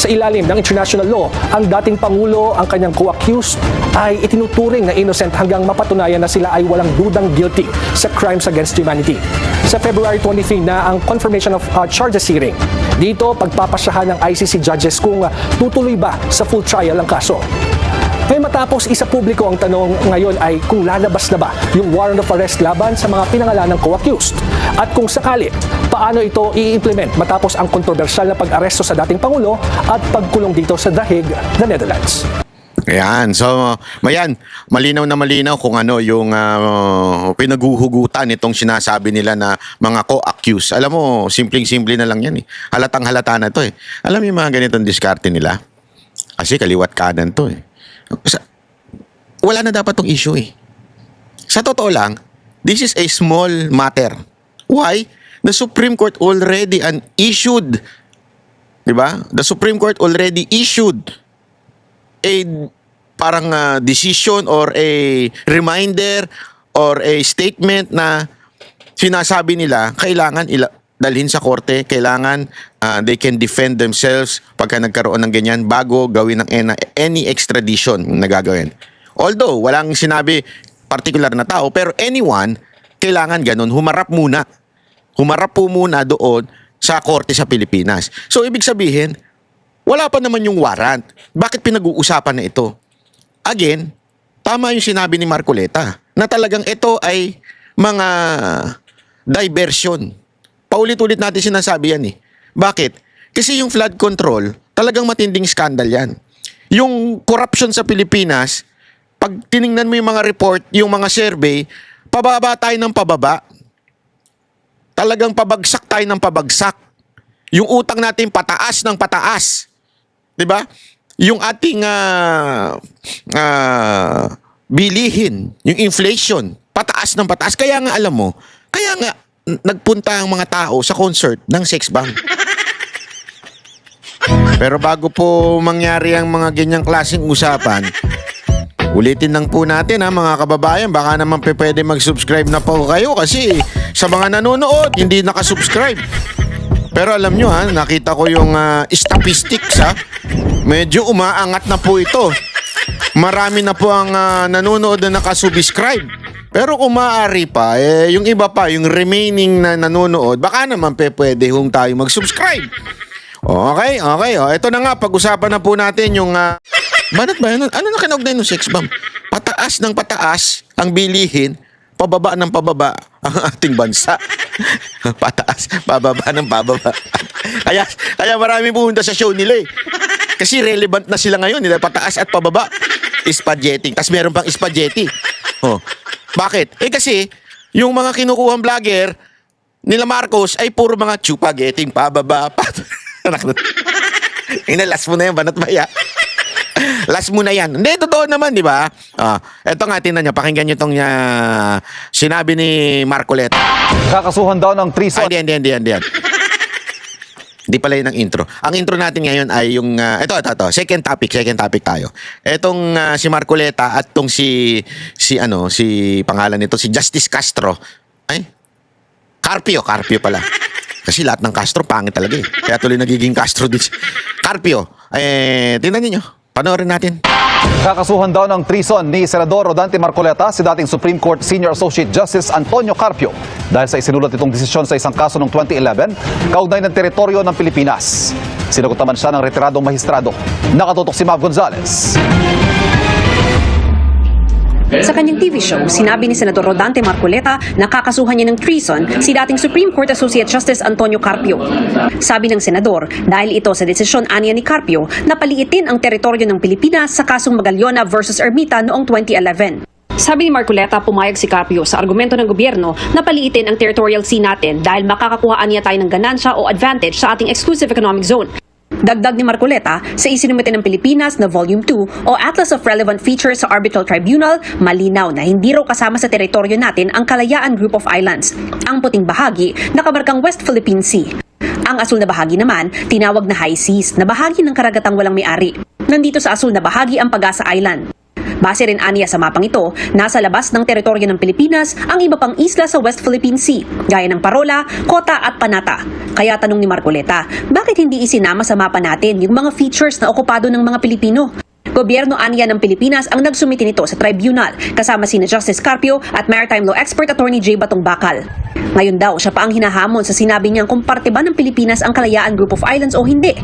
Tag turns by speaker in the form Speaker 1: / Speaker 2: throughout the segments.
Speaker 1: Sa ilalim ng international law, ang dating Pangulo, ang kanyang co-accused, ay itinuturing na innocent hanggang mapatunayan na sila ay walang dudang guilty sa crimes against humanity. Sa February 23 na ang confirmation of charges hearing. Dito, pagpapasyahan ng ICC judges kung tutuloy ba sa full trial ang kaso. Ngayon matapos isa publiko ang tanong ngayon ay kung lalabas na ba yung warrant of arrest laban sa mga pinangalan ng co-accused. At kung sakali, paano ito i-implement matapos ang kontrobersyal na pag-aresto sa dating Pangulo at pagkulong dito sa The Hague, the Netherlands.
Speaker 2: Ayan, so mayan, malinaw na malinaw kung ano yung pinaguhugutan itong sinasabi nila na mga co-accused. Alam mo, simpleng-simple na lang yan eh. Halatang halata na to eh. Alam mo yung mga ganitong diskarte nila? Kasi kaliwat kanan to eh. Wala na dapat tong issue eh. Sa totoo lang, this is a small matter. Why? The Supreme Court already issued, di ba? The Supreme Court already issued a parang decision or a reminder or a statement na sinasabi nila kailangan dalhin sa korte, kailangan they can defend themselves pagka nagkaroon ng ganyan bago gawin ng any extradition na gagawin. Although, walang sinabi particular na tao, pero anyone, kailangan ganun, humarap muna. Humarap po muna doon sa korte sa Pilipinas. So, ibig sabihin, wala pa naman yung warrant. Bakit pinag-uusapan na ito? Again, tama yung sinabi ni Marcoleta na talagang ito ay mga diversion. Paulit-ulit natin sinasabi yan eh. Bakit? Kasi yung flood control, talagang matinding skandal yan. Yung corruption sa Pilipinas, pag tiningnan mo yung mga report, yung mga survey, pababa tayo ng pababa. Talagang pabagsak tayo ng pabagsak. Yung utang natin pataas ng pataas. 'Di ba? Yung ating bilihin, yung inflation, pataas ng pataas. Kaya nga alam mo, kaya nga nagpunta ang mga tao sa concert ng Sex Bomb. Pero bago po mangyari ang mga ganyang klaseng usapan, ulitin lang po natin mga kababayan, baka naman pwede mag-subscribe na po kayo kasi sa mga nanonood, hindi nakasubscribe. Pero alam nyo nakita ko yung statistics medyo umaangat na po ito. Marami na po ang nanonood na nakasubscribe. Pero kung maaari pa, yung iba pa, yung remaining na nanonood, baka naman pwede hong tayo mag-subscribe. Okay. Ito na nga, pag-usapan na po natin yung... Banat ba yan? Ano na kinaugnay ng Sex Bomb? Pataas ng pataas ang bilihin, pababa ng pababa ang ating bansa. Pataas, pababa ng pababa. Kaya marami pumunta sa show nila eh. Kasi relevant na sila ngayon. Pataas at pababa. Spaghetti. Tapos meron pang spaghetti. Bakit? Kasi yung mga kinukuhang vlogger nila Marcos ay puro mga chupagetting pababa. Inalas mo na yan, banat maya. Last mo na yan. Hindi, totoo naman, di ba? Eto nga, tingnan nyo. Pakinggan nyo itong sinabi ni Marcoleta.
Speaker 3: Kakasuhan daw ng treason.
Speaker 2: Hindi. Hindi pala yun ang intro. Ang intro natin ngayon ay yung... ito. Second topic tayo. Etong si Marcoleta at tong si pangalan nito, si Justice Castro. Ay? Carpio pala. Kasi lahat ng Castro, pangit talaga eh. Kaya tuloy nagiging Castro din. Carpio. Tingnan niyo. Panoorin natin.
Speaker 3: Kakasuhan daw ng treason ni Senador Rodante Marcoleta si dating Supreme Court Senior Associate Justice Antonio Carpio dahil sa isinulat itong desisyon sa isang kaso noong 2011 kaugnay ng teritoryo ng Pilipinas. Sinagot naman siya ng retiradong mahistrado. Nakatutok si Mav Gonzales.
Speaker 4: Sa kanyang TV show, sinabi ni Senador Rodante Marcoleta na kakasuhan niya ng treason si dating Supreme Court Associate Justice Antonio Carpio. Sabi ng senador, dahil ito sa desisyon aniya ni Carpio na paliitin ang teritoryo ng Pilipinas sa kasong Magallona versus Ermita noong 2011. Sabi ni Marcoleta, pumayag si Carpio sa argumento ng gobyerno na paliitin ang territorial sea natin dahil makakakuhaan niya tayo ng ganansya o advantage sa ating exclusive economic zone. Dagdag ni Marcoleta, sa isinumite ng Pilipinas na Volume 2 o Atlas of Relevant Features sa Arbitral Tribunal, malinaw na hindi raw kasama sa teritoryo natin ang Kalayaan Group of Islands, ang puting bahagi na kamarkang West Philippine Sea. Ang asul na bahagi naman, tinawag na High Seas na bahagi ng karagatang walang may-ari. Nandito sa asul na bahagi ang Pag-asa Island. Base rin aniya sa mapang ito, nasa labas ng teritoryo ng Pilipinas ang iba pang isla sa West Philippine Sea, gaya ng Parola, Kota at Panata. Kaya tanong ni Marcoleta, bakit hindi isinama sa mapa natin yung mga features na okupado ng mga Pilipino? Gobyerno aniya ng Pilipinas ang nagsumiti nito sa tribunal kasama sina Justice Carpio at Maritime Law Expert Attorney J. Batong Bakal. Ngayon daw, siya pa ang hinahamon sa sinabi niyang kung parte ba ng Pilipinas ang Kalayaan Group of Islands o hindi.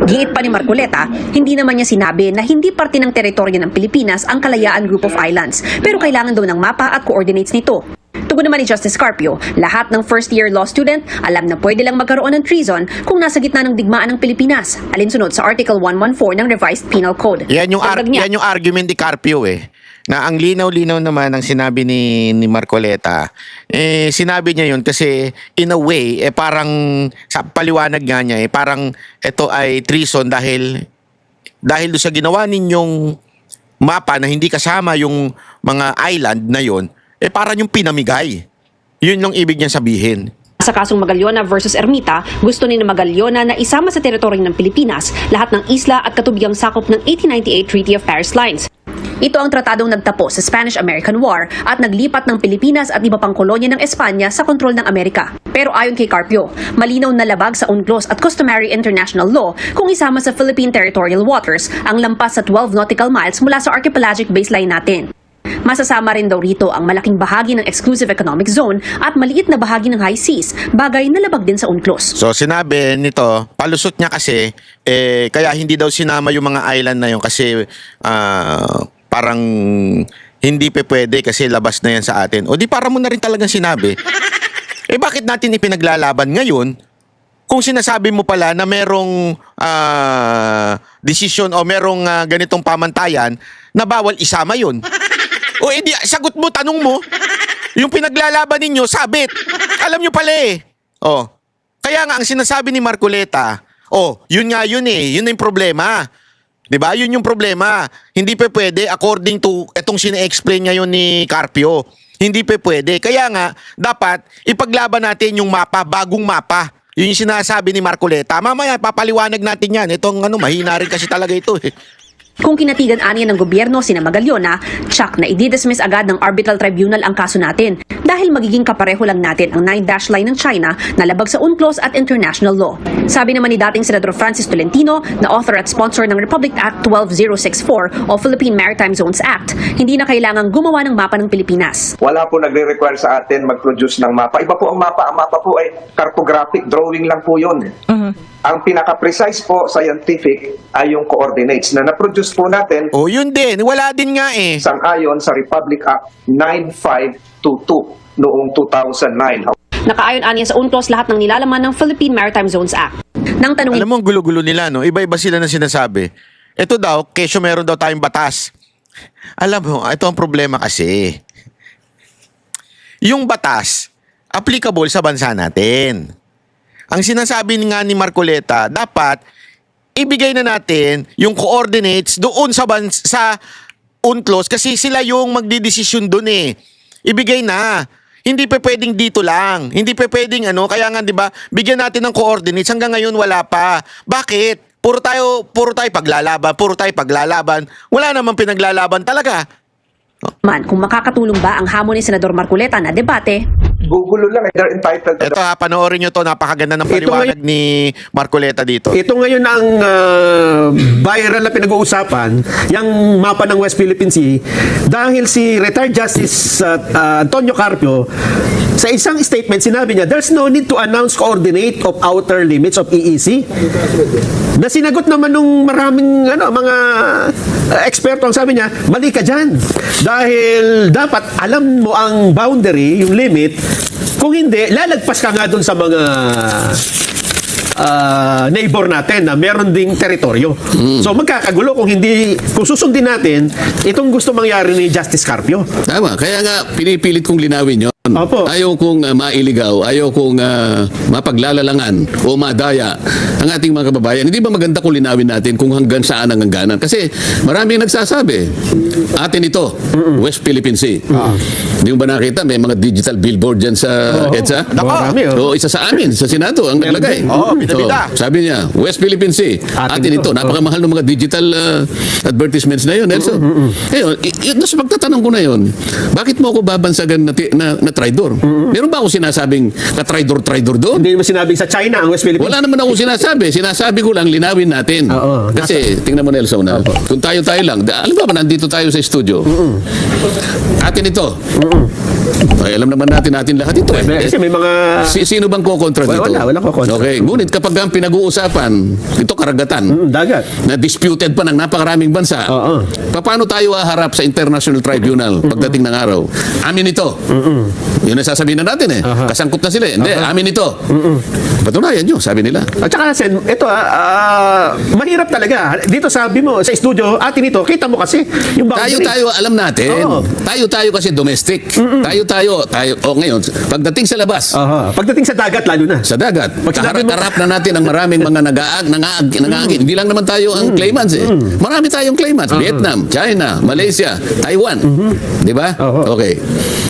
Speaker 4: Giit pa ni Marcoleta, hindi naman niya sinabi na hindi parte ng teritoryo ng Pilipinas ang Kalayaan Group of Islands, pero kailangan daw ng mapa at coordinates nito. Tugon naman ni Justice Carpio, lahat ng first-year law student alam na pwede lang magkaroon ng treason kung nasa gitna ng digmaan ng Pilipinas, alinsunod sa Article 114 ng Revised Penal Code.
Speaker 2: Yan yung,
Speaker 4: Dagdag niya,
Speaker 2: yan yung argument ni Carpio na ang linaw-linaw naman ang sinabi ni Marcoleta. Sinabi niya yun kasi in a way, parang sa paliwanag nga niya, parang ito ay treason dahil doon sa ginawa ninyong mapa na hindi kasama yung mga island na yon, parang yung pinamigay. Yun yung ibig niya sabihin.
Speaker 4: sa kasong Magallona versus Ermita, gusto ni Magallona na isama sa teritoryo ng Pilipinas lahat ng isla at katubigang sakop ng 1898 Treaty of Paris Lines. Ito ang tratadong nagtapos sa Spanish-American War at naglipat ng Pilipinas at iba pang kolonya ng Espanya sa kontrol ng Amerika. Pero ayon kay Carpio, malinaw na labag sa UNCLOS at customary international law kung isama sa Philippine territorial waters ang lampas sa 12 nautical miles mula sa archipelagic baseline natin. Masasama rin daw rito ang malaking bahagi ng exclusive economic zone at maliit na bahagi ng high seas, bagay na labag din sa UNCLOS.
Speaker 2: So sinabi nito, palusot niya kasi, kaya hindi daw sinama yung mga island na yun kasi parang hindi pa pwede kasi labas na yan sa atin. O di para mo na rin talagang sinabi. Bakit natin ipinaglalaban ngayon kung sinasabi mo pala na merong decision o merong ganitong pamantayan na bawal isama yun? O edi, sagot mo, tanong mo. Yung pinaglalaban ninyo, sabit. Alam nyo pala O, kaya nga ang sinasabi ni Marcoleta, yun nga yun yun na yung problema. 'Di ba? Yun yung problema. Hindi pa pwede according to etong sine-explain ngayon ni Carpio. Hindi pa pwede. Kaya nga dapat ipaglaban natin yung mapa, bagong mapa. Yun yung sinasabi ni Marcoleta. Mamaya papaliwanag natin 'yan. Itong mahina rin kasi talaga ito
Speaker 4: Kung kinatigan aniya ng gobyerno sina Magallona, tsak na i-dismiss agad ng arbitral tribunal ang kaso natin dahil magiging kapareho lang natin ang 9-dash line ng China na labag sa UNCLOS at international law. Sabi naman ni dating Senador Francis Tolentino na author at sponsor ng Republic Act 12064 o Philippine Maritime Zones Act, hindi na kailangang gumawa ng mapa ng Pilipinas.
Speaker 5: Wala po nagre-require sa atin mag-produce ng mapa. Iba po ang mapa. Ang mapa po ay cartographic drawing lang po yun. Ang pinaka-precise po, scientific, ay yung coordinates na na-produce po natin.
Speaker 2: Yun din. Wala din nga
Speaker 5: Sang-ayon sa Republic Act 9522 noong 2009.
Speaker 4: Nakaayon aniya sa UNCLOS lahat ng nilalaman ng Philippine Maritime Zones Act. Nang tanungin
Speaker 2: Alam mo, ang gulo-gulo nila, no? Iba-iba sila na sinasabi. Ito daw, kesyo meron daw tayong batas. Alam mo, ito ang problema kasi. Yung batas, applicable sa bansa natin. Ang sinasabi nga ni Marcoleta, dapat ibigay na natin yung coordinates doon sa UNCLOS kasi sila yung magdidesisyon doon Ibigay na. Hindi pa pwedeng dito lang. Hindi pa pwedeng kaya nga 'di ba? Bigyan natin ng coordinates hanggang ngayon wala pa. Bakit? Puro tayo paglalaban. Wala namang pinaglalaban talaga.
Speaker 4: man kung makakatulong ba ang hamon ni Senador Marcoleta na debate.
Speaker 5: Gugulo lang. They're entitled to
Speaker 2: Ito panoorin nyo to, napakaganda ng paliwanag ni Marcoleta dito.
Speaker 6: Ito ngayon ang viral na pinag-uusapan, yung mapa ng West Philippine Sea, dahil si retired Justice Antonio Carpio, sa isang statement, sinabi niya, there's no need to announce coordinate of outer limits of EEC. Na sinagot naman nung maraming mga eksperto, ang sabi niya, mali ka dyan. Dahil dapat alam mo ang boundary, yung limit. Kung hindi, lalagpas ka nga dun sa mga neighbor natin na meron ding teritoryo. So magkakagulo kung susundin natin itong gusto mangyari ni Justice Carpio.
Speaker 7: Tama, kaya nga pinipilit kong linawin nyo
Speaker 6: Opo.
Speaker 7: Ayaw kong mailigaw, ayaw kong mapaglalalangan o madaya ang ating mga kababayan. Hindi ba maganda kung linawin natin kung hanggang saan ang hangganan? Kasi maraming nagsasabi, atin ito, West Philippine Sea. Hindi mo ba nakita? May mga digital billboard dyan sa EDSA?
Speaker 6: Marami,
Speaker 7: Oo, isa sa amin, sa Senado, ang naglagay.
Speaker 2: Oo, bida-bida.
Speaker 7: Sabi niya, West Philippine Sea, atin ito. Napakamahal ng mga digital advertisements na yun, Nelson. Ngayon, sa pagtatanong ko na yun, bakit mo ako babansagan na traidor? Meron ba ako sinasabing na traidor doon?
Speaker 6: Hindi mo sinabing sa China ang West Philippines.
Speaker 7: Wala naman ako sinasabi. Sinasabi ko lang, linawin natin.
Speaker 6: Oo.
Speaker 7: Kasi, tingnan mo Nelson, kung tayo lang, alam ba nandito tayo sa studio? Atin ito. Ay, alam naman natin lahat ito.
Speaker 6: Kasi may mga...
Speaker 7: Sino bang kokontra dito?
Speaker 6: Wala kokontra.
Speaker 7: Okay, ngunit kapag ang pinag-uusapan, ito karagatan,
Speaker 6: Dagat.
Speaker 7: na disputed pa ng napakaraming bansa,
Speaker 6: Oo.
Speaker 7: paano tayo haharap sa International Tribunal pagdating ng araw? Amin ito. Yun ang sasabihin na natin Kasangkot na sila. Hindi, amin ito. Patunayan nyo, sabi nila.
Speaker 6: At saka, Sen, ito mahirap talaga. Dito sabi mo, sa studio, atin ito, kita mo kasi yung boundary.
Speaker 7: Tayo, alam natin.
Speaker 6: Oo.
Speaker 7: Tayo kasi domestic. Tayo. Ngayon, pagdating sa labas,
Speaker 6: Pagdating sa dagat, lalo na.
Speaker 7: sa dagat,
Speaker 6: Pag sinabi mo-
Speaker 7: kaharap na natin ang maraming mga nag-aagin. Hindi lang naman tayo ang claimants Marami tayong claimants. Vietnam, China, Malaysia, Taiwan. Di ba?
Speaker 6: Oo.
Speaker 7: Okay.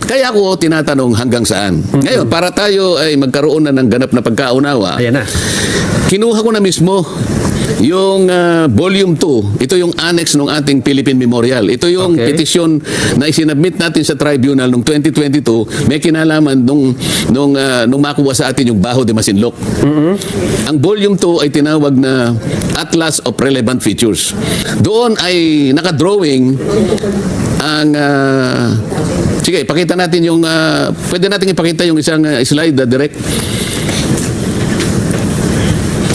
Speaker 7: Kaya ako tinatanong hanggang saan. Ngayon, para tayo ay magkaroon na ng ganap na pagkaunawa,
Speaker 6: Ayan na.
Speaker 7: kinuha ko na mismo yung volume 2. Ito yung annex ng ating Philippine Memorial. Ito yung
Speaker 6: Okay.
Speaker 7: petisyon na isinabmit natin sa tribunal noong 2022. May kinalaman nung makuha sa atin yung Baho de Masinloc. Ang volume 2 ay tinawag na Atlas of Relevant Features. Doon ay nakadrawing ang sige, pakita natin yung pwede natin ipakita yung isang slide direct.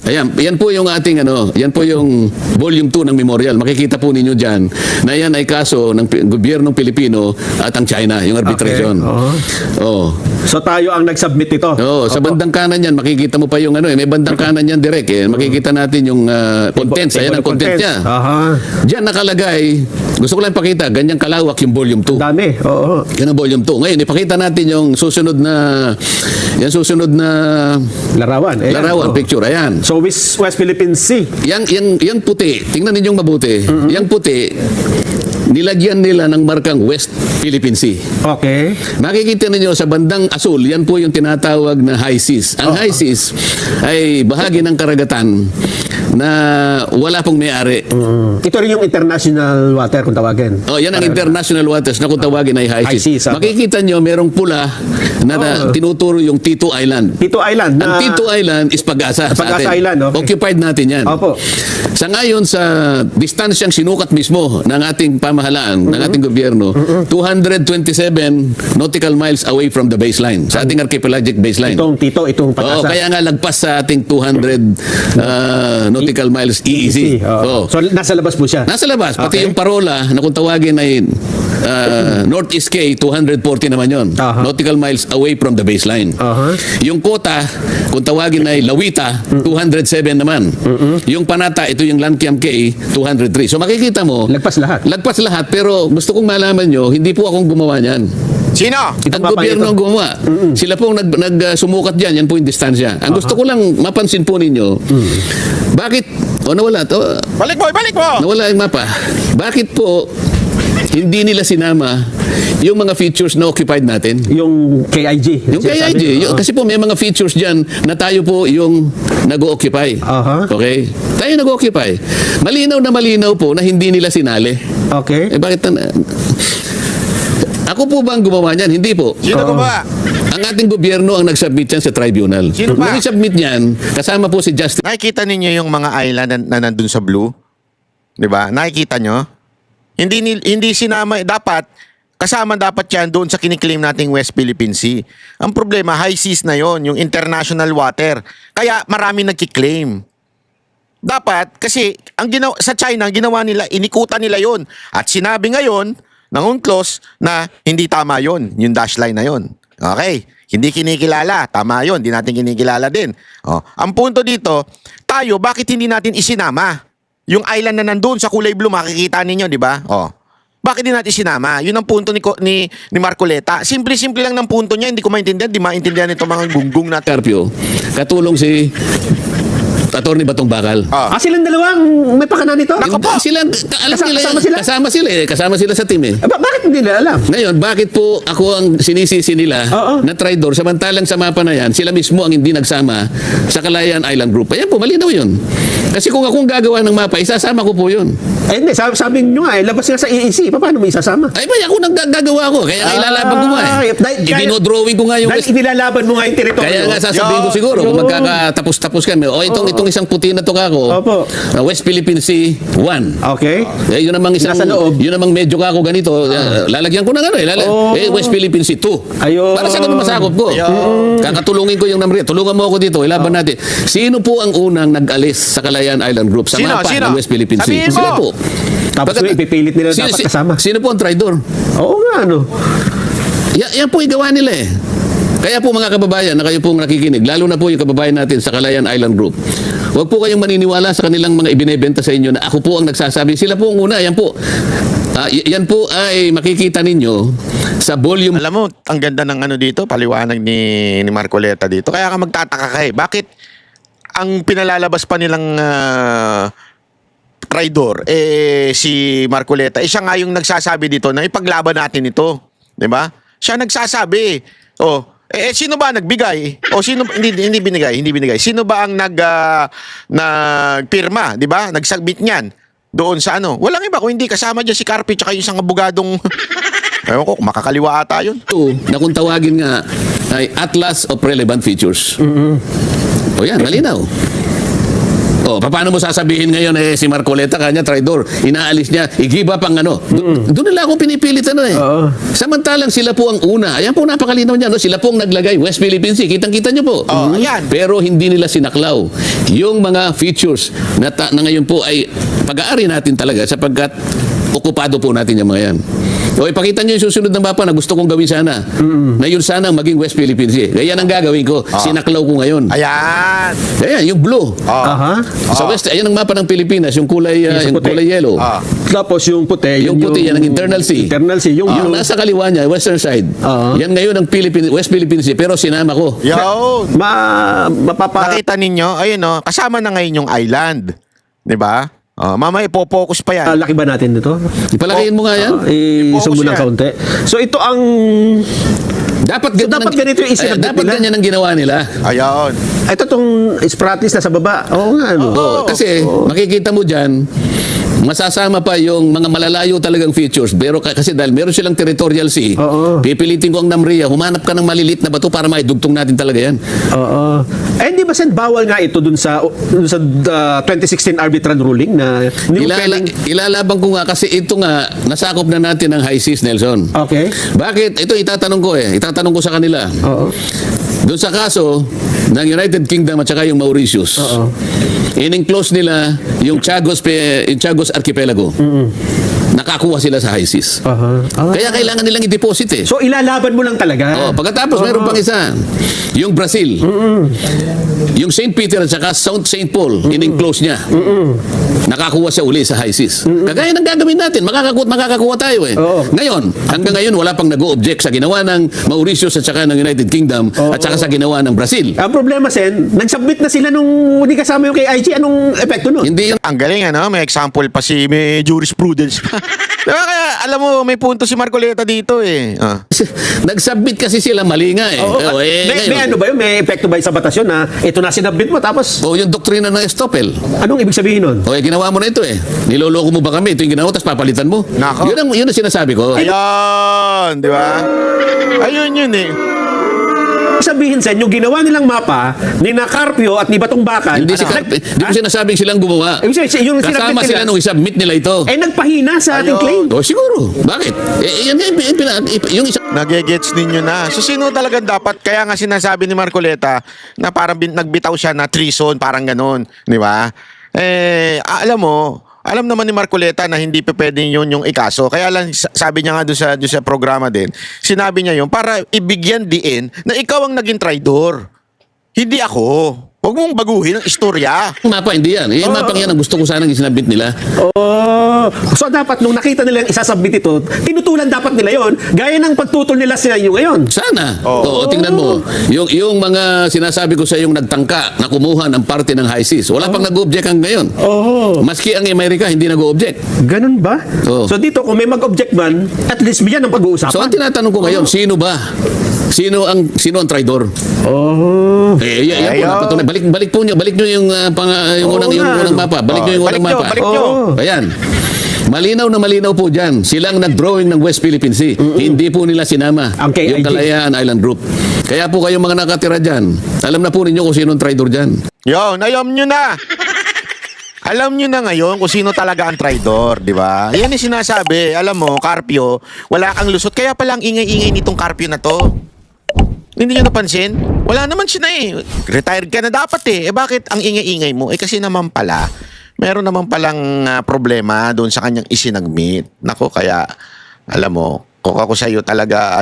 Speaker 7: Ayan, yan po yung ating yan po yung volume 2 ng memorial. Makikita po ninyo diyan na yan ay kaso ng gobyernong Pilipino at ang China, yung arbitration.
Speaker 6: Okay.
Speaker 7: Oh.
Speaker 6: So tayo ang nag-submit ito.
Speaker 7: Oh, sa bandang kanan yan makikita mo pa yung may bandang kanan yan direct Makikita natin yung contents, ayan ang contents niya. Diyan nakalagay, gusto ko lang pakita, ganyang kalawak yung volume 2.
Speaker 6: Dami. Oo.
Speaker 7: Yan ang volume 2. Ngayon, ipakita natin yung susunod na
Speaker 6: Larawan. Ayan.
Speaker 7: larawan, picture. Ayan.
Speaker 6: So West Philippine Sea.
Speaker 7: Yang puti, tingnan ninyong mabuti. Yang puti, nilagyan nila ng markang West Philippine Sea.
Speaker 6: Okay.
Speaker 7: Makikita ninyo sa bandang asul, yan po yung tinatawag na high seas. Ang high seas ay bahagi ng karagatan na wala pong may-ari.
Speaker 6: Ito rin yung international water kung tawagin.
Speaker 7: Oh, yan ang international waters na kung tawagin ay high
Speaker 6: High
Speaker 7: seas.
Speaker 6: seas,
Speaker 7: Makikita nyo, merong pula na tinuturo yung Tito Island.
Speaker 6: Tito Island.
Speaker 7: Ang Tito Island is Pag-asa sa
Speaker 6: Pag-asa
Speaker 7: atin.
Speaker 6: Island, okay.
Speaker 7: Occupied natin yan.
Speaker 6: Opo.
Speaker 7: Sa ngayon, sa distansyang sinukat mismo ng ating pamahalaan, ng ating gobyerno, 227 nautical miles away from the baseline, sa ating archipelagic baseline.
Speaker 6: Itong
Speaker 7: Oo,
Speaker 6: Pag-asa.
Speaker 7: kaya nga lagpas sa ating 200 nautical miles EEZ. Oo.
Speaker 6: So nasa labas po siya.
Speaker 7: Nasa labas, pati
Speaker 6: Okay.
Speaker 7: yung parola na kung tawagin ay Northeast K, 240 naman yon. Nautical miles away from the baseline. Yung Kota, kung tawagin ay Lawita, 207 naman. Yung Panata, ito yung Lankiam K, 203. So makikita mo,
Speaker 6: Lagpas lahat.
Speaker 7: lagpas lahat, pero gusto kong malaman nyo, hindi po akong gumawa niyan.
Speaker 2: Sino?
Speaker 7: Ang gobyerno ang gumawa. Sila pong nagsumukat dyan, yan po yung distansya. Ang gusto ko lang mapansin po ninyo, bakit, nawala to,
Speaker 2: Balik mo!
Speaker 7: nawala yung mapa. Bakit po hindi nila sinama yung mga features na occupied natin?
Speaker 6: Yung KIG.
Speaker 7: Yung KIG, kasi po may mga features dyan na tayo po yung nag-occupy. Okay? Tayo nag-occupy. Malinaw na malinaw po na hindi nila sinali.
Speaker 6: Okay.
Speaker 7: Bakit ako po ba ang gumawa niyan? Hindi po.
Speaker 2: Sino gumawa?
Speaker 7: Ang ating gobyerno ang nag-submit yan sa tribunal.
Speaker 2: Sino ba?
Speaker 7: Nung i-submit niyan, kasama po si Justice.
Speaker 2: Nakikita ninyo yung mga island na nandun sa blue? 'Di ba? Nakikita nyo? Hindi sinama, dapat kasama dapat yan doon sa kiniklaim nating West Philippine Sea. Ang problema, high seas na yon, yung international water. Kaya marami nagki-claim. Dapat, kasi sa China, ang ginawa nila, inikutan nila yon. At sinabi ngayon ng UNCLOS na hindi tama yon, yung dash line na yon. Okay, hindi kinikilala. Tama yon, hindi natin kinikilala din. Ang punto dito, tayo, bakit hindi natin isinama? Yung island na nandun sa kulay blue, makikita ninyo, di ba? Bakit din natin sinama? Yun ang punto ni Marcoleta. Simple-simple lang ng punto niya. Hindi ko maintindihan. Di maintindihan itong mga gunggong natin.
Speaker 7: Carpio, katulong si Attorney Batong Bakal.
Speaker 6: Silang dalawang may pakana nito?
Speaker 7: Sila, alam nila,
Speaker 6: Kasama sila?
Speaker 7: kasama sila sa team eh.
Speaker 6: Bakit hindi nila alam?
Speaker 7: Ngayon, bakit po ako ang sinisisi nila
Speaker 6: Oo.
Speaker 7: na traitor samantalang sa mapa na yan, sila mismo ang hindi nagsama sa Kalayaan Island Group? Ayan po, malinaw yun. Kasi kung akong gagawa ng mapa, isasama ko po yun.
Speaker 6: Hindi, sabi nyo nga, labas nga sa EEC. Paano mo isasama?
Speaker 7: Ay ba, ako nang gagawa ko. Kaya ilalaban ko nga eh. Dinodrawing ko nga yung...
Speaker 6: Dahil inilalaban mo nga yung teritoryo.
Speaker 7: Kaya nga sasabihin ko siguro kung magkakatapos-tapos kami. O itong isang puti na to kako.
Speaker 6: Opo.
Speaker 7: West Philippine Sea 1.
Speaker 6: Okay.
Speaker 7: Yun namang isang
Speaker 6: Nasa loob.
Speaker 7: yun namang medyo kako ganito. Lalagyan ko ng ano West Philippine Sea 2.
Speaker 6: Ayun.
Speaker 7: Para sa ganun masakop ko. Kakatulungin ko yung number. Tulungan mo ako dito. Ilaban natin. Sino po ang unang nag-alis sa Kalayaan Island Group sa
Speaker 2: Sino?
Speaker 7: mapa
Speaker 2: Sino?
Speaker 7: ng West Philippine Sea?
Speaker 2: Sabihin mo.
Speaker 7: Sila po.
Speaker 6: Tapos ipipilit nila dapat kasama.
Speaker 7: Sino po ang traidor?
Speaker 6: Oo nga, ano.
Speaker 7: Yan po igawa nila eh. Kaya po mga kababayan na kayo pong nakikinig, lalo na po yung kababayan natin sa Kalayaan Island Group, huwag po kayong maniniwala sa kanilang mga ibinebenta sa inyo na ako po ang nagsasabi. Sila po ang una. Yan po. Yan po ay makikita ninyo sa volume.
Speaker 2: Alam mo, ang ganda ng ano dito, paliwanag ni Marcoleta dito. Kaya ka magtataka ka eh. Bakit ang pinalalabas pa nilang traidor, si Marcoleta, siya nga yung nagsasabi dito na ipaglaban natin ito. Diba? Siya nagsasabi. Sino ba nagbigay? O sino hindi binigay. Sino ba ang nagpirma, 'di ba? Nagsubmit niyan doon sa ano? Walang iba kung hindi kasama diyan si Carpio tsaka yung isang abogadong ewan ko, makakaliwa ata 'yun.
Speaker 7: Ito, na kung tawagin nga ay Atlas of Relevant Features. O yan, malinaw. Paano mo sasabihin ngayon si Marcoleta kanya traidor, inaalis niya, igiba pang ano. Doon nila ako pinipilit Samantalang sila po ang una. Ayan po napakalinaw niya, no? Sila po ang naglagay West Philippine Sea. Kitang-kita niyo po.
Speaker 2: Ayan.
Speaker 7: Pero hindi nila sinaklaw yung mga features na ngayon po ay pag-aari natin talaga sapagkat okupado po natin yung mga yan. Ipakita niyo yung susunod na mapa na gusto kong gawin sana. Na yun sana ang maging West Philippine Sea. Kaya yan ang gagawin ko. Sinaklaw ko ngayon.
Speaker 2: Ayan.
Speaker 7: Ayan, yung blue.
Speaker 6: Aha.
Speaker 7: Sa west, ayan ang mapa ng Pilipinas, yung kulay, yung
Speaker 6: puti.
Speaker 7: kulay yellow.
Speaker 6: Tapos yung puti.
Speaker 7: Yung puti, yan ang internal sea.
Speaker 6: Internal sea. Yung
Speaker 7: Yung nasa kaliwa niya, western side. Yan ngayon ang West Philippine Sea, pero sinama ko.
Speaker 2: Yun.
Speaker 6: Nakita
Speaker 2: Nakita ninyo, ayun kasama na ngayon yung island. 'Di ba? Mama, ipopokus pa yan.
Speaker 6: laki ba natin dito?
Speaker 7: Ipalakihin mo nga yan.
Speaker 6: I-zoom mo ng
Speaker 2: yan.
Speaker 6: kaunti. So ito ang...
Speaker 7: Dapat
Speaker 6: dapat ganito yung isinabit
Speaker 7: dapat
Speaker 6: nila?
Speaker 7: ganyan ang ginawa nila.
Speaker 2: Ayun.
Speaker 6: Ito tong Spratis na sa baba. Oo nga, ano.
Speaker 7: Kasi makikita mo dyan, masasama pa yung mga malalayo talagang features. Pero kasi dahil meron silang territorial sea, pipilitin ko ang NAMRIA, humanap ka ng malilit na bato para maidugtong natin talaga yan.
Speaker 6: Oo. Hindi ba sen bawal nga ito dun sa 2016 arbitral ruling na hindi mo pwedeng...
Speaker 7: Ilalaban ko nga kasi ito nga, nasakop na natin ng high seas, Nelson.
Speaker 6: Okay.
Speaker 7: Bakit? Ito itatanong ko Itatanong ko sa kanila.
Speaker 6: Oo.
Speaker 7: Doon sa kaso ng United Kingdom at saka yung Mauritius. In-enclose nila yung Chagos Archipelago. Nakakuha sila sa high seas. Kaya kailangan nilang i-deposit
Speaker 6: So ilalaban mo lang talaga.
Speaker 7: Pagkatapos meron pang isa. Yung Brazil. Yung St. Peter at saka St. Paul, in-enclose niya. Nakakuha siya uli sa high seas. Kagaya ng gagawin natin, makakakuha tayo Ngayon, hanggang ngayon wala pang nag-o-object sa ginawa ng Mauritius at saka ng United Kingdom at saka sa ginawa ng Brazil.
Speaker 6: Ang problema, Sen, nag-submit na sila nung hindi kasama yung kay IG. Anong epekto nun?
Speaker 7: Hindi yun.
Speaker 2: Ang galing may example pa may jurisprudence pa. Diba, kaya alam mo, may punto si Marcoleta dito
Speaker 7: Nag-submit kasi sila mali nga
Speaker 6: May ano ba yun? May epekto ba yun sa batasyon na ito na sinabit mo tapos
Speaker 7: yung doktrina ng estoppel.
Speaker 6: anong ibig sabihin nun?
Speaker 7: Ginawa mo na ito Niloloko mo ba kami? Ito yung ginawa, tapos papalitan mo.
Speaker 2: Nako.
Speaker 7: Yun ang sinasabi ko.
Speaker 2: Ayun, di ba? Ayun yun
Speaker 6: Sabihin Sen, yung ginawa nilang mapa ni Carpio at ni Batong Bakal.
Speaker 7: Hindi mo sinasabing silang gumawa.
Speaker 6: Ibig sabihin, yung
Speaker 7: Kasama
Speaker 6: sinabit
Speaker 7: sila
Speaker 6: nila-
Speaker 7: nung isubmit nila ito.
Speaker 6: nagpahina sa ating
Speaker 2: Ayun.
Speaker 6: claim.
Speaker 7: Siguro. Bakit? Yan yung isa.
Speaker 2: Nagegets ninyo na. So, sino talagang dapat? Kaya nga sinasabi ni Marcoleta na parang nagbitaw siya na treason, parang ganun. Di ba? Alam naman ni Marcoleta na hindi pa pwedeng yun yung ikaso. Kaya lang, sabi niya nga doon sa programa din, sinabi niya yun para ibigyan diin na ikaw ang naging traidor. Hindi ako. Huwag mong baguhin ang istorya.
Speaker 7: Yung mapa, hindi yan. Yung mapa yan ang gusto ko sanang isinabit nila.
Speaker 6: Oh, so dapat nung nakita nila yung isasubmit ito, tinutulan dapat nila yon. Gaya ng pagtutol nila sa inyo ngayon.
Speaker 7: Sana. Oo, tingnan mo. Yung mga sinasabi ko sa yung nagtangka na kumuha ng parte ng HISIS, wala pang nag-object hanggang ngayon.
Speaker 6: Oh,
Speaker 7: Maski ang Amerika, hindi nag-object.
Speaker 6: ganun ba?
Speaker 7: Oo.
Speaker 6: So dito, kung may mag-object man, at least yan ang pag-uusapan.
Speaker 7: So ang tinatanong ko ngayon, sino ba? Sino ang traidor?
Speaker 6: Oh.
Speaker 7: Yan po napatunay. Balik nyo yung yung unang mapa. Balik nyo yung unang mapa.
Speaker 2: Balik nyo.
Speaker 6: Oo.
Speaker 7: Ayan. Malinaw na malinaw po dyan. Silang nag-drawing ng West Philippine Sea. Hindi po nila sinama
Speaker 6: Ang KIG.
Speaker 7: yung Kalayaan Island Group. Kaya po kayong mga nakatira dyan, alam na po ninyo kung sino ang traidor dyan.
Speaker 2: Yun, alam nyo na. Alam nyo na ngayon kung sino talaga ang traidor, di ba? Yan yung sinasabi. Alam mo, Carpio, wala kang lusot. Kaya palang ingay-ingay nitong Carpio na to. Hindi nyo napansin? Wala naman siya na eh. Retired ka na dapat eh. Bakit ang ingay-ingay mo? Kasi naman pala, meron naman palang problema doon sa kanyang isinagmit. Nako, kaya, alam mo, kung ako sa'yo talaga,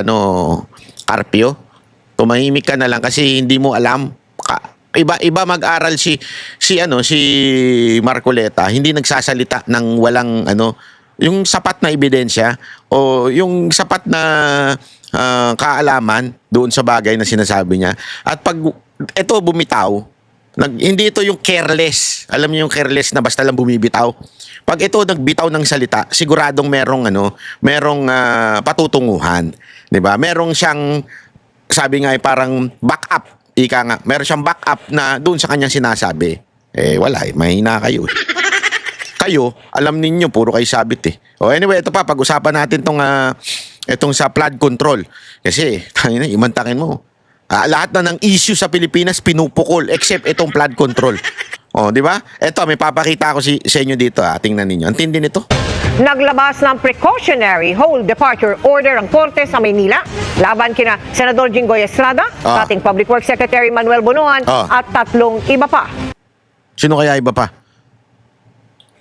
Speaker 2: Carpio, tumahimik ka na lang kasi hindi mo alam. Iba mag-aral si Marcoleta, hindi nagsasalita ng walang yung sapat na ebidensya o yung sapat na kaalaman doon sa bagay na sinasabi niya. At pag ito bumitaw, hindi ito yung careless. Alam niyo yung careless na basta lang bumibitaw. Pag ito nagbitaw ng salita, siguradong merong patutunguhan, 'di ba? Merong siyang sabi nga parang backup. Ika nga, meron siyang backup na doon sa kanyang sinasabi. Wala mahina kayo. Kayo, alam ninyo, puro kayo sabit eh. Anyway, ito pa, pag-usapan natin itong sa flood control. Kasi, imantakin mo. Lahat na ng issue sa Pilipinas, pinupukol, except itong flood control. Di ba? Ito, may papakita ko sa inyo dito. Tingnan ninyo. Ang tindi nito.
Speaker 8: Naglabas ng precautionary hold departure order ang Korte sa Maynila laban kina Senador Jinggoy Estrada, dating Public Works Secretary Manuel Bonoan at 3 iba pa.
Speaker 2: Sino kaya iba pa?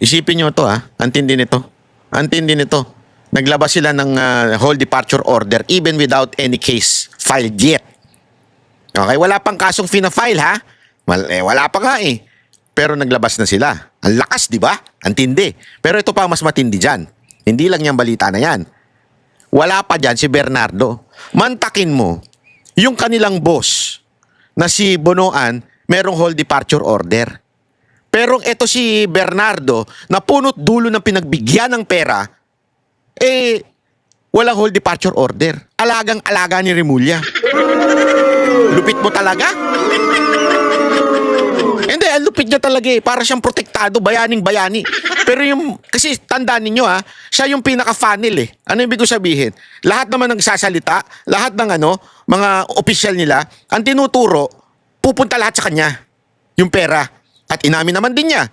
Speaker 2: Isipin nyo ito Ang tindi nito. Ang tindi nito. Naglabas sila ng hold departure order even without any case filed yet. Okay, wala pang kasong fina-file wala pa nga eh. Pero naglabas na sila. Ang lakas, di ba? Ang tindi. Pero ito pa mas matindi dyan. Hindi lang yung balita na yan. Wala pa dyan si Bernardo. Mantakin mo, yung kanilang boss na si Bonoan, merong hold departure order. Pero ito si Bernardo, na punot dulo ng pinagbigyan ng pera, walang hold departure order. Alagang-alaga ni Remulla. Lupit mo talaga? Hindi, ang lupit niya talaga eh. Para siyang protektado, bayaning-bayani. Pero kasi tandaan ninyo siya yung pinaka-funnel eh. Ano ibig ko sabihin? Lahat naman nagsasalita, lahat ng mga opisyal nila, ang tinuturo, pupunta lahat sa kanya. Yung pera. At inamin naman din niya.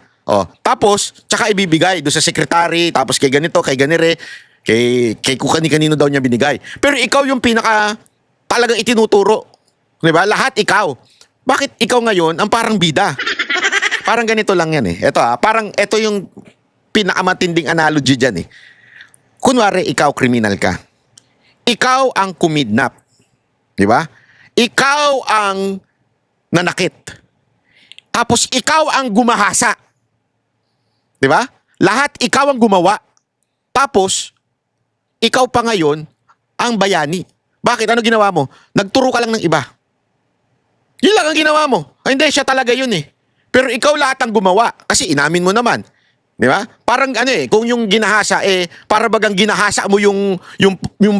Speaker 2: Tapos, tsaka ibibigay doon sa sekretary, tapos kay ganito, kay ganire, kay kung kanino daw niya binigay. Pero ikaw yung pinaka talagang itinuturo. Diba? Lahat ikaw. Bakit ikaw ngayon ang parang bida? Parang ganito lang yan eh. Parang ito yung pinakamatinding analogy dyan eh. Kunwari, ikaw kriminal ka. Ikaw ang kumidnap. Diba? Ikaw ang nanakit. Tapos ikaw ang gumahasa. Diba? Lahat ikaw ang gumawa. Tapos, ikaw pa ngayon ang bayani. Bakit? Ano ginawa mo? Nagturo ka lang ng iba. Yun lang ang ginawa mo. Hindi, siya talaga yun eh. Pero ikaw lahat ang gumawa. Kasi inamin mo naman. Di ba? Parang kung yung ginahasa, para bagang ginahasa mo yung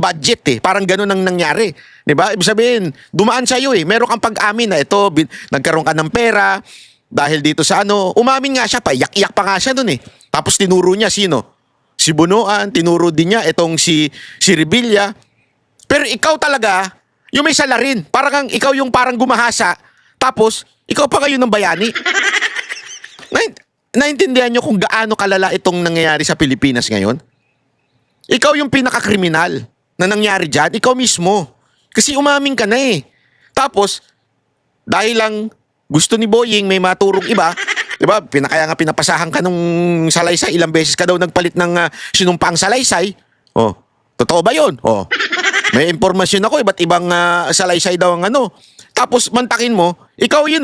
Speaker 2: budget eh. Parang ganun ang nangyari. Di ba? Ibig sabihin, dumaan sa'yo eh. Meron kang pag-amin na ito, nagkaroon ka ng pera, dahil dito sa umamin nga siya, paiyak-iyak pa nga siya dun eh. Tapos tinuro niya sino? Si Bonoan, tinuro din niya itong si Revilla. Pero ikaw talaga, yung may salarin. Parang ikaw yung parang gumahasa. Tapos, ikaw pa kayo ng bayani. Naintindihan nyo kung gaano kalala itong nangyayari sa Pilipinas ngayon? Ikaw yung pinakakriminal na nangyari dyan. Ikaw mismo. Kasi umamin ka na eh. Tapos, dahil lang gusto ni Boying may maturong iba, diba? Kaya nga pinapasahan ka nung salaysay. Ilang beses ka daw nagpalit ng sinumpang salaysay. Totoo ba yun? May impormasyon ako, iba't ibang salaysay daw ang Tapos mantakin mo, ikaw yun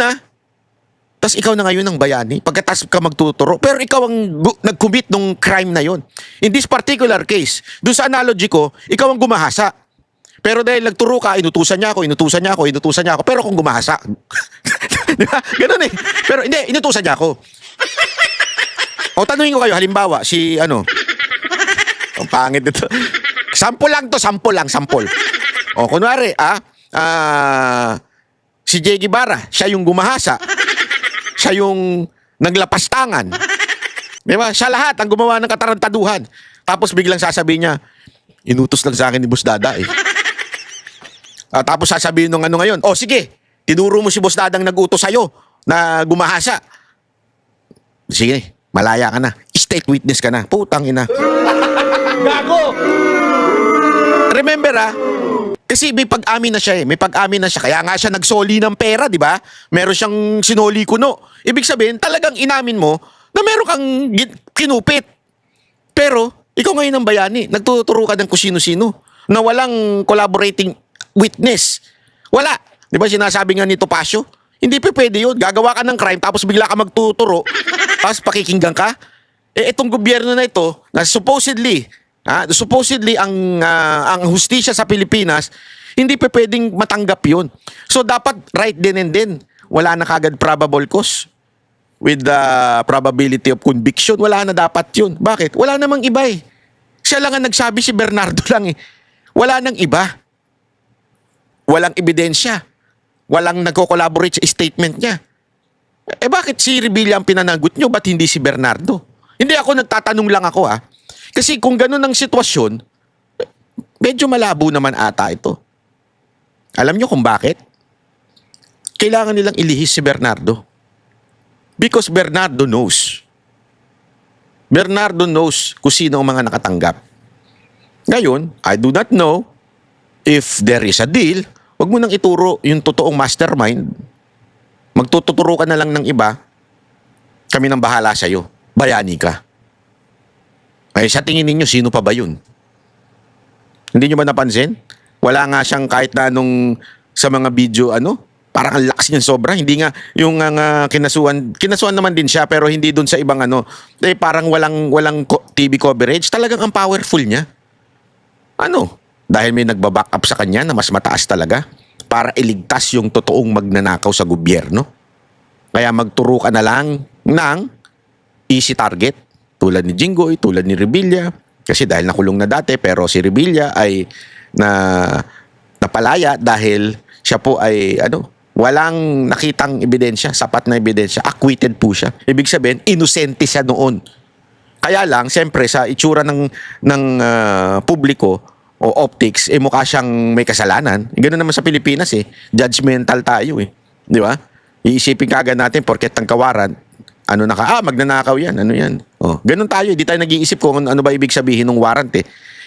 Speaker 2: Tas ikaw na ngayon ang bayani, pagkatas ka magtuturo, pero ikaw ang nag-commit ng crime na yon. In this particular case, doon sa analogy ko, ikaw ang gumahasa. Pero dahil nagturo ka, inutusan niya ako, pero kung gumahasa. Di ba? Ganun eh. Pero hindi, inutusan niya ako. O tanungin ko kayo, halimbawa, si ano, ang pangit nito. Sample lang. O kunwari, si Jay Guevara, siya yung gumahasa. Siya yung naglapastangan. Di ba? Siya lahat ang gumawa ng katarantaduhan. Tapos biglang sasabihin niya, inutos lang sa akin ni Boss Dada eh. Tapos sasabihin nung ano ngayon, sige, tinuro mo si Boss Dadang nag-utos sa'yo na gumahasa. Sige, malaya ka na. State witness ka na. Putang ina. Gago! Remember kasi may pag-amin na siya eh. Kaya nga siya nagsoli ng pera, di ba? Meron siyang sinoli kuno. Ibig sabihin, talagang inamin mo na meron kang kinupit. Pero, ikaw ngayon ang bayani. Nagtuturo ka ng kusino-sino na walang collaborating witness. Wala. Di ba sinasabi nga ni Topacio? Hindi pa pwede yun. Gagawa ka ng crime tapos bigla ka magtuturo tapos pakikinggan ka. Itong gobyerno na ito na supposedly ang hustisya sa Pilipinas, hindi pa pwedeng matanggap yun. So dapat right then and then, wala na kagad probable cause with the probability of conviction. Wala na dapat yun. Bakit? Wala namang iba eh. Siya lang ang nagsabi, si Bernardo lang eh. Wala nang iba. Walang ebidensya. Walang nagko-collaborate sa statement niya. Bakit si Revilla ang pinanagot nyo? Ba't hindi si Bernardo? Hindi ako nagtatanong lang ako Kasi kung ganun ang sitwasyon, medyo malabo naman ata ito. Alam nyo kung bakit? Kailangan nilang ilihis si Bernardo. Because Bernardo knows. Bernardo knows kung sino ang mga nakatanggap. Ngayon, I do not know if there is a deal. Huwag mo nang ituro yung totoong mastermind. Magtuturo ka na lang ng iba. Kami nang bahala sa'yo. Bayani ka. Ay, sa tingin ninyo, sino pa ba yun? Hindi nyo ba napansin? Wala nga siyang kahit na anong sa mga video, parang ang lakas niyan sobra. Hindi nga, yung kinasuan naman din siya, pero hindi dun sa ibang parang walang TV coverage. Talagang ang powerful niya. Dahil may nagbaback up sa kanya na mas mataas talaga para iligtas yung totoong magnanakaw sa gobyerno. Kaya magturo ka na lang ng easy target. Tulad ni Jinggoy, tulad ni Revilla. Kasi dahil nakulong na dati, pero si Revilla ay napalaya dahil siya po ay walang nakitang ebidensya, sapat na ebidensya. Acquitted po siya. Ibig sabihin, inosente siya noon. Kaya lang, siyempre, sa itsura ng publiko o optics, mukha siyang may kasalanan. Ganoon naman sa Pilipinas Judgmental tayo Di ba? Iisipin kagad natin, porket ang kawaran, magnanakaw yan, yan. Ganun tayo, di tayo nag-iisip kung ano ba ibig sabihin ng warrant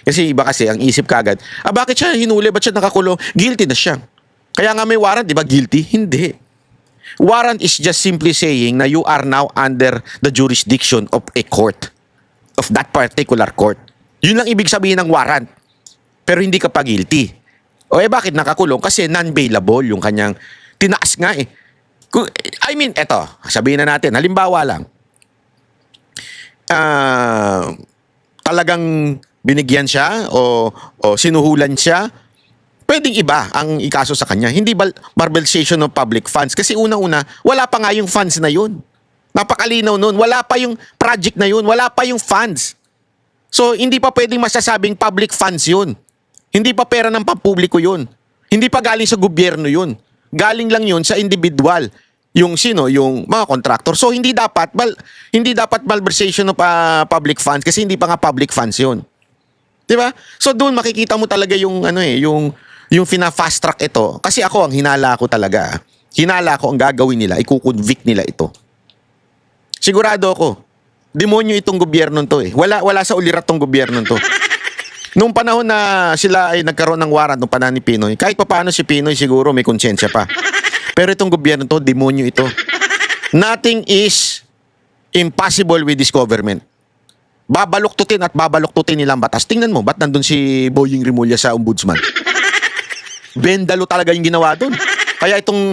Speaker 2: Kasi iba kasi, ang isip kagad, bakit siya hinuli, ba't siya nakakulong? Guilty na siya. Kaya nga may warrant, di ba? Guilty? Hindi. Warrant is just simply saying na you are now under the jurisdiction of a court, of that particular court. Yun lang ibig sabihin ng warrant. Pero hindi ka pa guilty. Bakit nakakulong? Kasi non-bailable yung kanyang tinaas nga eto, sabihin na natin, halimbawa lang, talagang binigyan siya o sinuhulan siya, pwedeng iba ang ikaso sa kanya. Hindi malversation of public funds. Kasi unang-una, wala pa nga yung funds na yun. Napakalinaw nun. Wala pa yung project na yun. Wala pa yung funds. So, hindi pa pwedeng masasabing public funds yun. Hindi pa pera ng pampubliko yun. Hindi pa galing sa gobyerno yun. Galing lang yun sa individual. Yung mga contractor. So hindi dapat malversation of public funds kasi hindi pa nga public funds 'yun. 'Di ba? So doon makikita mo talaga yung yung fina-fast track ito kasi ako ang hinala ko talaga. Hinala ko ang gagawin nila, ikukonvict nila ito. Sigurado ako. Demonyo itong gobyerno to Wala sa ulirat tong gobyerno to. Nung panahon na sila ay nagkaroon ng warrant nung panahon ni Pinoy, kahit papaano si Pinoy siguro may konsensya pa. Pero itong gobyerno to, demonyo ito. Nothing is impossible with this government. Babaluktutin at babaluktutin nilang batas. Tingnan mo, ba't nandun si Boying Rimulya sa ombudsman? Bendalo talaga yung ginawa doon. Kaya itong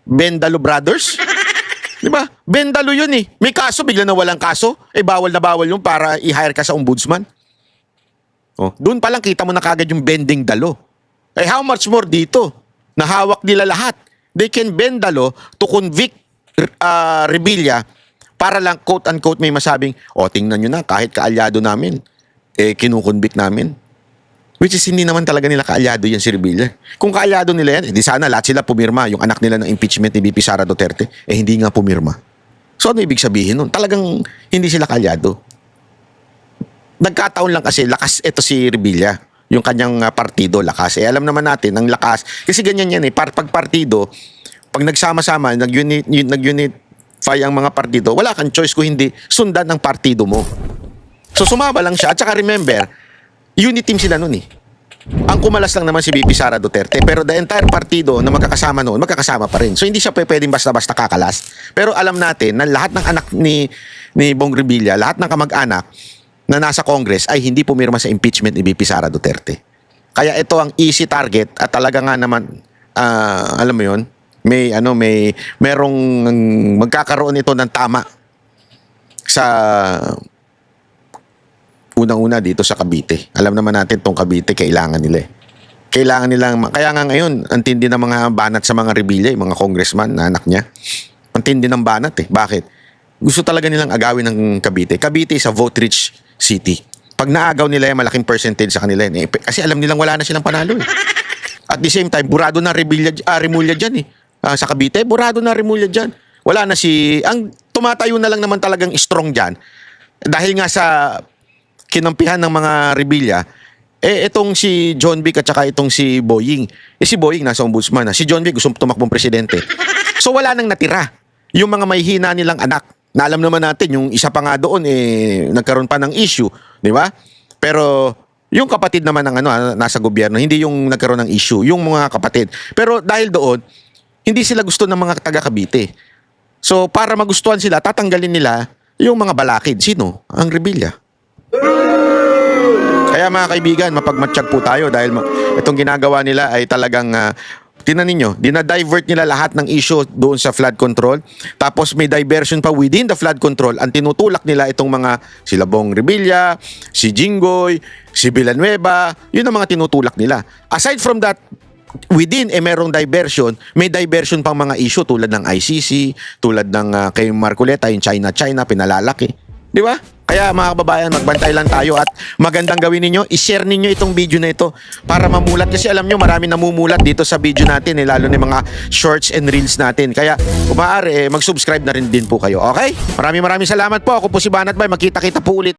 Speaker 2: Bendalo Brothers? Di ba? Bendalo yun eh. May kaso, bigla na walang kaso. Bawal na bawal yun para i-hire ka sa ombudsman. Doon pa lang kita mo na kagad yung bending dalo. How much more dito? Nahawak nila lahat. They can bend dalo to convict Revilla para lang quote-unquote may masabing, tingnan nyo na, kahit kaalyado namin, kinukonvict namin. Which is hindi naman talaga nila kaalyado yan si Revilla. Kung kaalyado nila yan, di sana lahat sila pumirma. Yung anak nila ng impeachment ni VP Sara Duterte, hindi nga pumirma. So ano ibig sabihin nun? Talagang hindi sila kaalyado. Nagkataon lang kasi lakas ito si Revilla. Yung kanyang partido, lakas. Alam naman natin, ang lakas. Kasi ganyan yan pag partido, pag nagsama-sama, nag-unify ang mga partido, wala kang choice kung hindi sundan ng partido mo. So sumama lang siya. At saka remember, unit team sila nun Ang kumalas lang naman si VP Sara Duterte. Pero the entire partido na magkakasama noon, magkakasama pa rin. So hindi siya pwedeng basta-basta kakalas. Pero alam natin na lahat ng anak ni Bong Revilla, lahat ng kamag-anak na nasa Congress ay hindi pumirma sa impeachment ni VP Sara Duterte. Kaya ito ang easy target at talaga nga naman, alam mo yun, merong magkakaroon ito ng tama sa unang-una dito sa Cavite. Alam naman natin tong Cavite, kailangan nila Kailangan nilang, kaya nga ngayon, ang tindi ng mga banat sa mga Revilla, yung mga congressman na anak niya. Ang tindi ng banat Bakit? Gusto talaga nilang agawin ng Cavite. Cavite is a vote-rich city. Pag naagaw nila yung malaking percentage sa kanila kasi alam nilang wala na silang panalo At the same time, burado na Remulla dyan sa Cavite, burado na Remulla dyan. Wala na ang tumatayo na lang naman talagang strong dyan. Dahil nga sa kinampihan ng mga Revilla, itong si John Vic at saka itong si Boying. Si Boying nasa ombudsman Si John Vic gusto tumakbong presidente. So wala nang natira. Yung mga may hina nilang anak, na alam naman natin, yung isa pa nga doon, nagkaroon pa ng issue. Di ba? Pero yung kapatid naman ng nasa gobyerno, hindi yung nagkaroon ng issue, yung mga kapatid. Pero dahil doon, hindi sila gusto ng mga taga Cavite. So para magustuhan sila, tatanggalin nila yung mga balakid. Sino? Ang Revilla. Kaya mga kaibigan, mapagmatsyag po tayo dahil itong ginagawa nila ay talagang tinan ninyo, dinadivert nila lahat ng issue doon sa flood control. Tapos may diversion pa within the flood control. Ang tinutulak nila itong mga sila Bong Revilla, si Jinggoy, si Villanueva, yun ang mga tinutulak nila. Aside from that, within merong diversion, may diversion pang mga issue tulad ng ICC, tulad ng kay Marcoleta, yung China, pinalalaki. Di ba? Kaya mga kababayan, magbantay lang tayo at magandang gawin ninyo, i-share ninyo itong video na ito para mamulat. Kasi alam nyo, marami namumulat dito sa video natin, lalo na mga shorts and reels natin. Kaya kung maaari, mag-subscribe na rin din po kayo. Okay? Maraming salamat po. Ako po si Banat Bay. Magkita-kita po ulit.